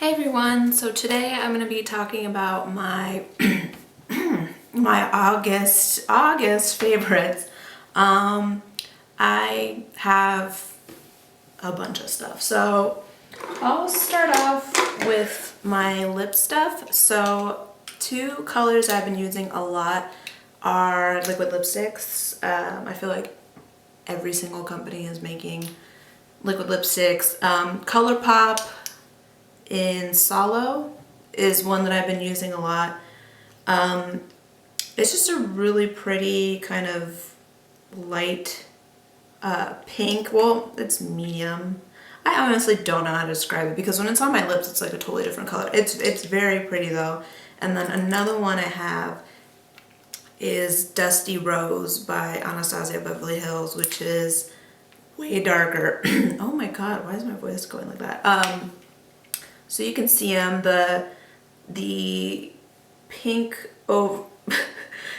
Hey everyone, so today I'm going to be talking about my my August favorites. I have a bunch of stuff. So I'll start off with my lip stuff. So two colors I've been using a lot are liquid lipsticks. I feel like every single company is making liquid lipsticks. Colourpop in Solow is one that I've been using a lot. It's just a really pretty kind of light pink. Well, it's medium. I honestly don't know how to describe it because when it's on my lips it's like a totally different color. It's very pretty though. And then another one I have is Dusty Rose by Anastasia Beverly Hills, which is way darker. Oh my god, why is my voice going like that? So you can see them, the pink over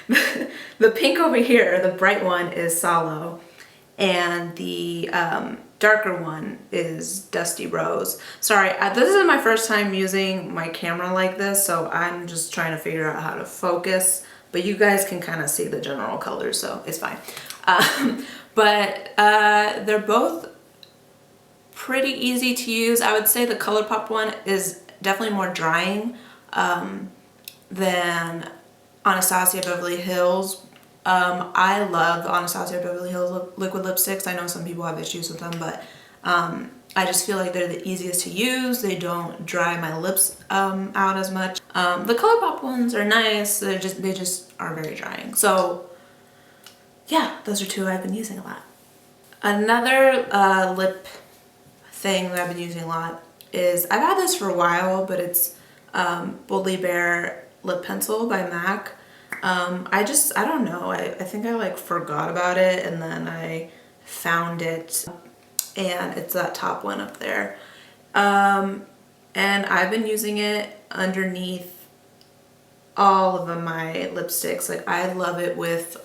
the pink over here, the bright one is Solow, and the darker one is Dusty Rose. Sorry, this is my first time using my camera like this, so I'm just trying to figure out how to focus, but you guys can kind of see the general colors, so it's fine. But they're both pretty easy to use. I would say the Colourpop one is definitely more drying than Anastasia Beverly Hills. I love the Anastasia Beverly Hills liquid lipsticks. I know some people have issues with them, but I just feel like they're the easiest to use. They don't dry my lips out as much. The Colourpop ones are nice. They just are very drying. So yeah, those are two I've been using a lot. Another lip thing that I've been using a lot is, I've had this for a while, but it's Boldly Bare lip pencil by MAC. I don't know, I think I like forgot about it and then I found it, and it's that top one up there. And I've been using it underneath all of my lipsticks. Like I love it with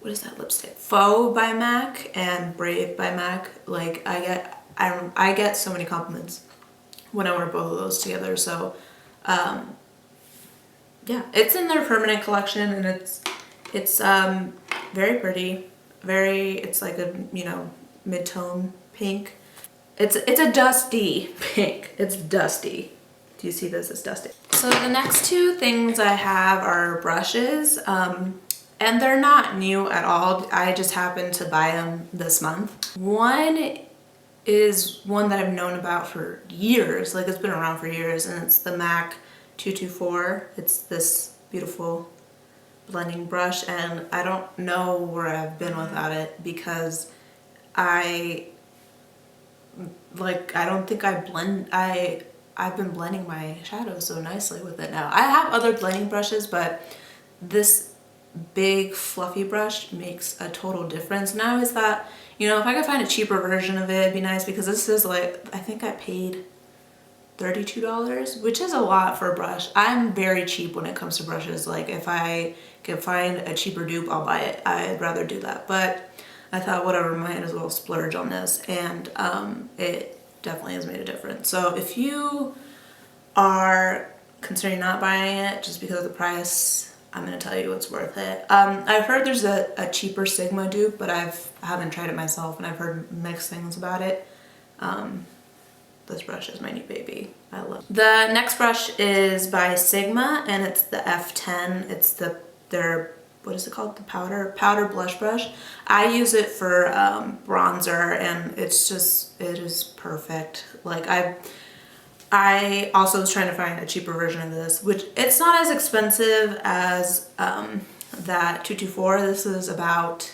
what is that lipstick? Faux by MAC and Brave by MAC. Like I get so many compliments when I wear both of those together. So yeah, it's in their permanent collection, and it's very pretty. It's like a, you know, mid-tone pink. It's a dusty pink. It's dusty. Do you see this? It's dusty. So the next two things I have are brushes. And they're not new at all. I just happened to buy them this month. One is one that I've known about for years, like it's been around for years, and it's the MAC 224. It's this beautiful blending brush, and I don't know where I've been without it because I don't think I've been blending my shadows so nicely with it now. I have other blending brushes, but this big fluffy brush makes a total difference. And I always thought, you know, if I could find a cheaper version of it, it'd be nice, because this is like, I think I paid $32, which is a lot for a brush. I'm very cheap when it comes to brushes. Like if I can find a cheaper dupe, I'll buy it. I'd rather do that. But I thought, whatever, might as well splurge on this, and it definitely has made a difference. So if you are considering not buying it just because of the price, I'm going to tell you it's worth it. I've heard there's a cheaper Sigma dupe, but I haven't tried it myself, and I've heard mixed things about it. This brush is my new baby. I love it. The next brush is by Sigma, and it's the F10. It's their, what is it called? The powder blush brush. I use it for bronzer, and it is perfect. Like I also was trying to find a cheaper version of this, which it's not as expensive as that 224. This is about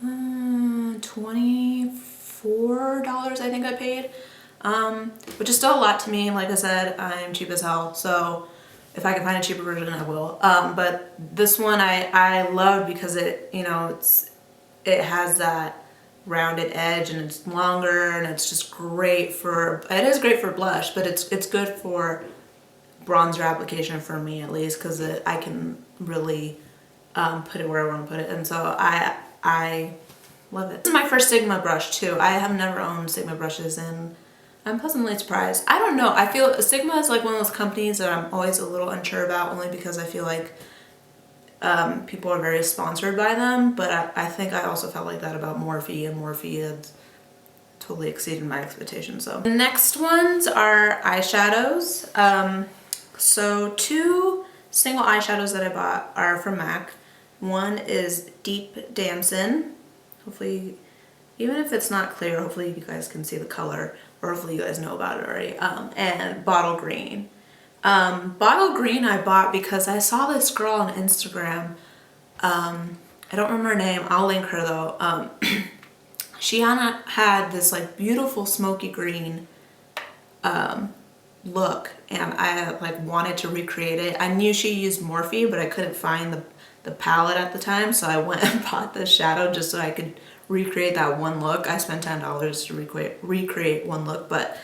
$24 I think I paid, which is still a lot to me. Like I said, I'm cheap as hell, so if I can find a cheaper version, I will. But this one I love because it, you know, it has that rounded edge, and it's longer, and it's just great for, it is great for blush, but it's good for bronzer application for me, at least, because I can really put it where I want to put it, and so I love it. This is my first Sigma brush too. I have never owned Sigma brushes, and I'm pleasantly surprised. I don't know. I feel Sigma is like one of those companies that I'm always a little unsure about, only because I feel like people are very sponsored by them. But I think I also felt like that about Morphe, and Morphe had totally exceeded my expectations. So the next ones are eyeshadows. So 2 single eyeshadows that I bought are from MAC. One is Deep Damson. Hopefully, even if it's not clear, hopefully you guys can see the color, or hopefully you guys know about it already. And Bottle Green. Bottle Green I bought because I saw this girl on Instagram. I don't remember her name. I'll link her though. She had this like beautiful smoky green look, and I like wanted to recreate it. I knew she used Morphe, but I couldn't find the palette at the time, so I went and bought this shadow just so I could recreate that one look. I spent $10 to recreate one look, but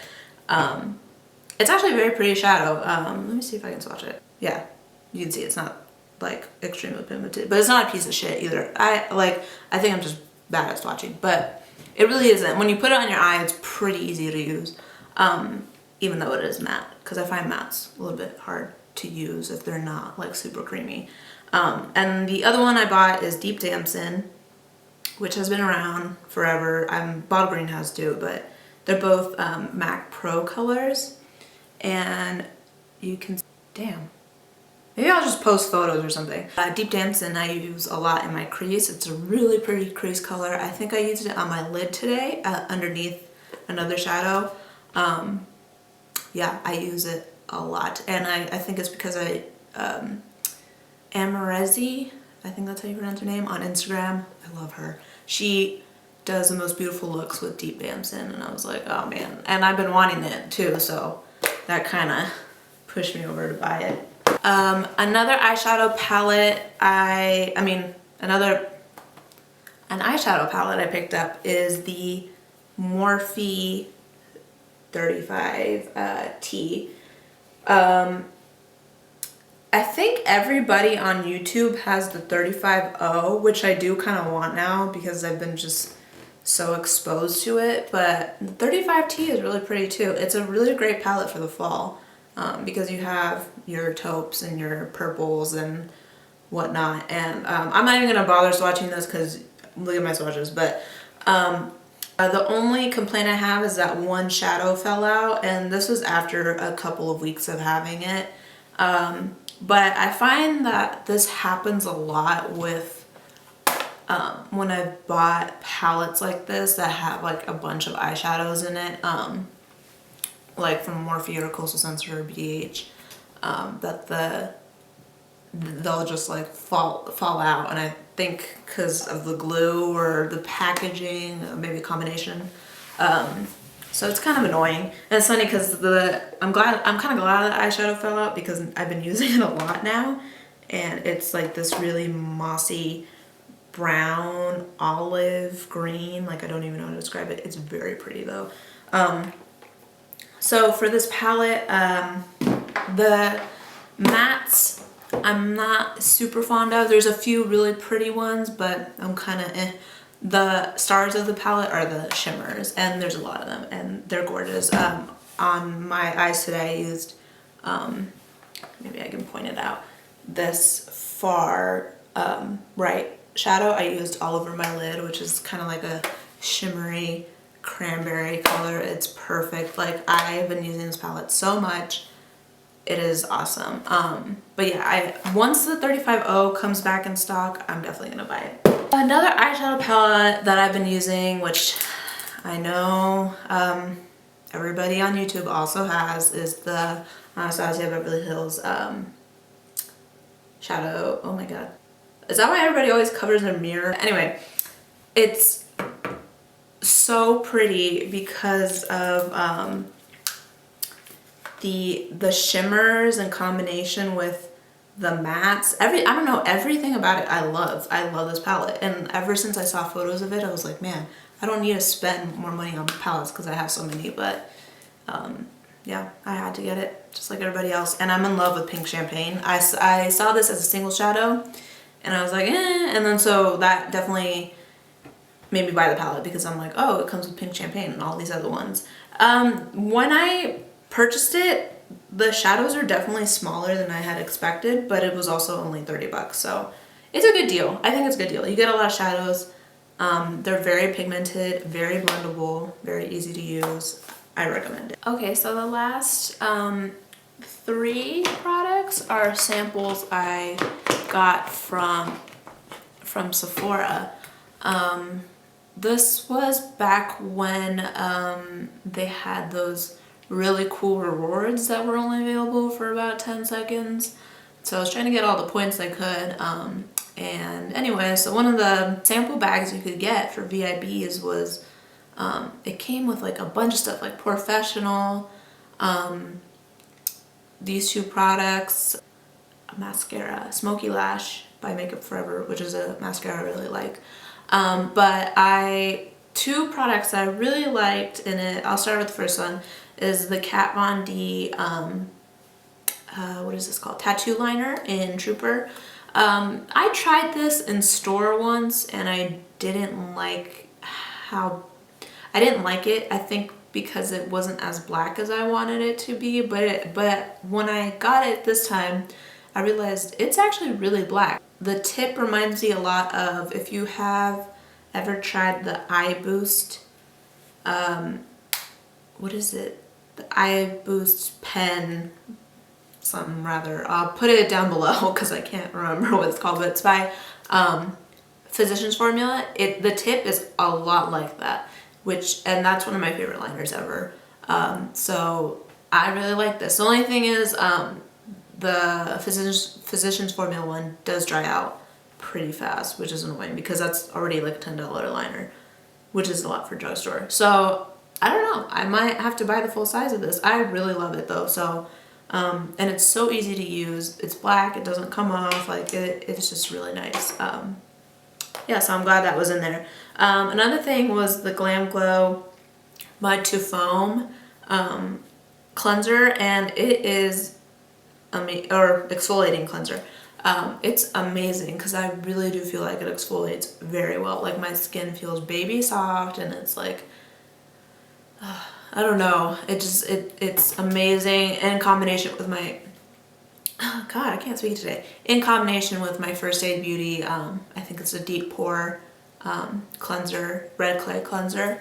it's actually a very pretty shadow. Let me see if I can swatch it. Yeah, you can see it's not like extremely pigmented, but it's not a piece of shit either. I think I'm just bad at swatching, but it really isn't. When you put it on your eye, it's pretty easy to use, even though it is matte, because I find mattes a little bit hard to use if they're not like super creamy. And the other one I bought is Deep Damson, which has been around forever. Bottle Green has too, but they're both MAC Pro colors. And you can, damn. Maybe I'll just post photos or something. Deep Damson I use a lot in my crease. It's a really pretty crease color. I think I used it on my lid today underneath another shadow. Yeah, I use it a lot. And I think it's because Amarezi, I think that's how you pronounce her name, on Instagram. I love her. She does the most beautiful looks with Deep Damson, and I was like, oh man. And I've been wanting it too, so that kind of pushed me over to buy it. Another eyeshadow palette an eyeshadow palette I picked up is the Morphe 35T. I think everybody on YouTube has the 35O, which I do kind of want now because I've been just so exposed to it, but 35T is really pretty too. It's a really great palette for the fall because you have your taupes and your purples and whatnot. And I'm not even going to bother swatching this because look at my swatches, but the only complaint I have is that one shadow fell out, and this was after a couple of weeks of having it. But I find that this happens a lot with when I've bought palettes like this that have like a bunch of eyeshadows in it, like from Morphe or Coastal Sensor or BH, that they'll just like fall out, and I think because of the glue or the packaging, maybe a combination. So it's kind of annoying, and it's funny because I'm kind of glad that eyeshadow fell out because I've been using it a lot now, and it's like this really mossy brown olive green, like I don't even know how to describe it. It's very pretty though. So for this palette, the mattes I'm not super fond of. There's a few really pretty ones, but I'm kind of eh. The stars of the palette are the shimmers, and there's a lot of them, and they're gorgeous. On my eyes today I used, maybe I can point it out, this far right shadow I used all over my lid, which is kind of like a shimmery cranberry color. It's perfect. Like, I've been using this palette so much. It is awesome. But yeah, once the 35O comes back in stock, I'm definitely gonna buy it. Another eyeshadow palette that I've been using, which I know everybody on YouTube also has, is the Anastasia Beverly Hills shadow. Oh my god. Is that why everybody always covers their mirror? Anyway, it's so pretty because of the shimmers in combination with the mattes. I don't know, everything about it I love. I love this palette, and ever since I saw photos of it I was like, man, I don't need to spend more money on palettes because I have so many. But yeah, I had to get it just like everybody else, and I'm in love with Pink Champagne. I saw this as a single shadow and I was like, eh, and then so that definitely made me buy the palette because I'm like, oh, it comes with pink champagne and all these other ones. When I purchased it, the shadows are definitely smaller than I had expected, but it was also only 30 bucks, so it's a good deal. I think it's a good deal. You get a lot of shadows. They're very pigmented, very blendable, very easy to use. I recommend it. Okay, so the last 3 products are samples I got from Sephora. This was back when they had those really cool rewards that were only available for about 10 seconds. So I was trying to get all the points I could. And anyway, so one of the sample bags you could get for VIBs was, it came with like a bunch of stuff like Professional, these 2 products, a mascara, Smoky Lash by Makeup Forever, which is a mascara I really like. But 2 products I really liked in it, I'll start with the first one, is the Kat Von D, what is this called? Tattoo Liner in Trooper. I tried this in store once and I didn't like it. I think because it wasn't as black as I wanted it to be, but when I got it this time, I realized it's actually really black. The tip reminds me a lot of, if you have ever tried the Eye Boost, what is it? The Eye Boost pen, something rather. I'll put it down below because I can't remember what it's called, but it's by Physicians Formula. The tip is a lot like that, and that's one of my favorite liners ever. So I really like this. The only thing is, the Physicians Formula one does dry out pretty fast, which is annoying because that's already like a $10 liner, which is a lot for drugstore. So I don't know, I might have to buy the full size of this. I really love it though. So and it's so easy to use. It's black, it doesn't come off, like it's just really nice. Yeah, so I'm glad that was in there. Another thing was the Glam Glow Mud to Foam cleanser, and it is exfoliating cleanser. It's amazing because I really do feel like it exfoliates very well. Like my skin feels baby soft, and it's like, I don't know, it's amazing in combination with my, oh God, I can't speak today. In combination with my First Aid Beauty, I think it's a deep pore cleanser, red clay cleanser.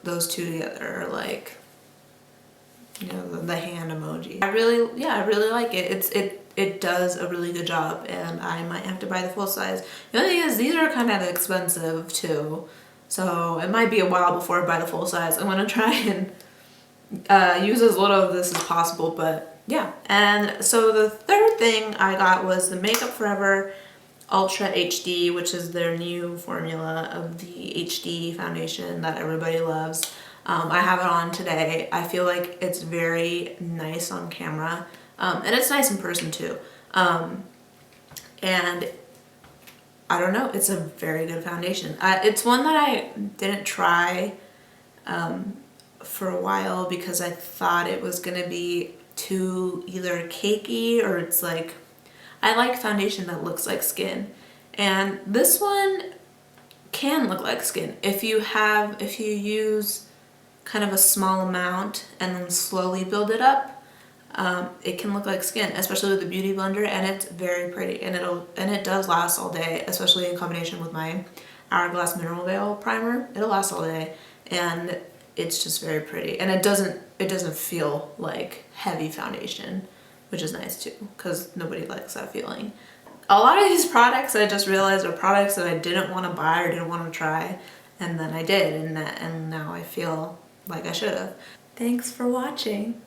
Those 2 together are like, you know, the hand emoji. I really like it. It does a really good job, and I might have to buy the full size. The only thing is, these are kind of expensive too, so it might be a while before I buy the full size. I'm gonna try and use as little of this as possible, but yeah. And so the third thing I got was the Makeup Forever Ultra HD, which is their new formula of the HD foundation that everybody loves. I have it on today. I feel like it's very nice on camera, and it's nice in person too. And I don't know, it's a very good foundation. It's one that I didn't try for a while because I thought it was gonna be too either cakey, or it's like, I like foundation that looks like skin. And this one can look like skin. If you use kind of a small amount and then slowly build it up, it can look like skin, especially with the Beauty Blender, and it's very pretty, and it does last all day, especially in combination with my Hourglass Mineral Veil primer. It'll last all day, and it's just very pretty, and it doesn't feel like heavy foundation, which is nice too, because nobody likes that feeling. A lot of these products I just realized are products that I didn't want to buy or didn't want to try, and then I did, and now I feel like I should have. Thanks for watching.